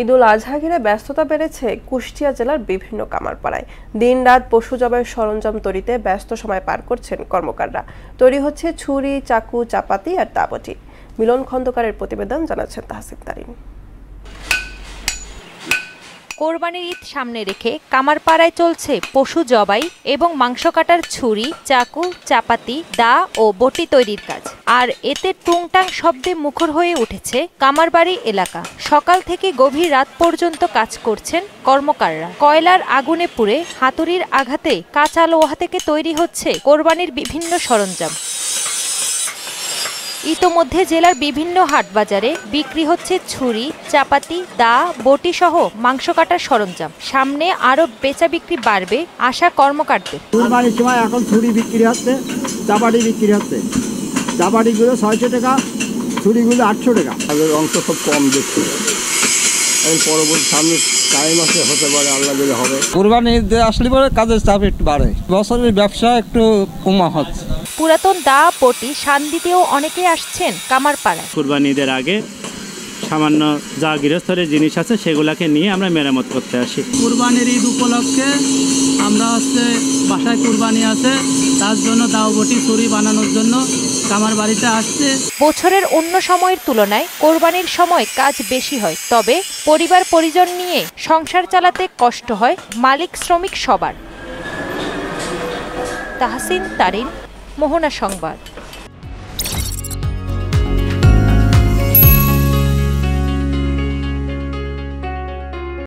ঈদুল আজহা ঘিরে ব্যস্ততা বেড়েছে কুষ্টিয়া জেলার বিভিন্ন কামারপাড়ায়। দিনরাত পশু জবাইয়ের সরঞ্জাম তৈরিতে ব্যস্ত সময় পার করছেন কর্মকাররা। তৈরি হচ্ছে ছুরি, চাকু, চাপাতি আর দাবটি। মিলন খন্দকারের প্রতিবেদন, জানাচ্ছেন তাহসিন তারিন। কোরবানির ঈদ সামনে রেখে কামারপাড়ায় চলছে পশু জবাই এবং মাংস কাটার ছুরি, চাকু, চাপাতি, দা ও বটি তৈরির কাজ। আর এতে টুংটাং শব্দে মুখর হয়ে উঠেছে কামারবাড়ি এলাকা। সকাল থেকে গভীর রাত পর্যন্ত কাজ করছেন কর্মকাররা। কয়লার আগুনে পুড়ে হাতুড়ির আঘাতে কাঁচা লোহা থেকে তৈরি হচ্ছে কোরবানির বিভিন্ন সরঞ্জাম। ইতোমধ্যে জেলার বিভিন্ন হাটবাজারে বিক্রি হচ্ছে ছুরি, চাপাতি, দা, বটি সহ মাংস কাটার সরঞ্জাম। সামনে আরো বেচা বিক্রি বাড়বে আশা কর্মকারদের। কুরবানির সময় এখন ছুরি বিক্রি হচ্ছে, চাপাটি বিক্রি হচ্ছে। চাপাটিগুলো 600 টাকা, ছুরিগুলো 800 টাকা। আগের অংশ খুব কম দেখছি, পরবর্তী সামনে টাইম আছে, হতে পারে আল্লাহ দিলে হবে। কুরবানি আসলে পরে কাজের চাপ একটু বাড়ে, বছরের ব্যবসা একটু কমা হচ্ছে। পুরাতন দা, বটি শান দিতেও অনেকে আসছেন কামারপাড়ায়। কুরবানি ঈদের আগে সামান্য যা গৃহস্থলের জিনিস আছে সেগুলোকে নিয়ে আমরা মেরামত করতে আসি। কুরবানির ঈদ উপলক্ষে আমরা বাসায় কুরবানি আছে, তার জন্য দাও বটি ছুরি বানানোর জন্য কামার বাড়িতে আসছে। বছরের অন্য সময়ের তুলনায় কোরবানির সময় কাজ বেশি হয়, তবে পরিবার পরিজন নিয়ে সংসার চালাতে কষ্ট হয় মালিক শ্রমিক সবার। তাহসিন তারিন, মোহনা সংবাদ।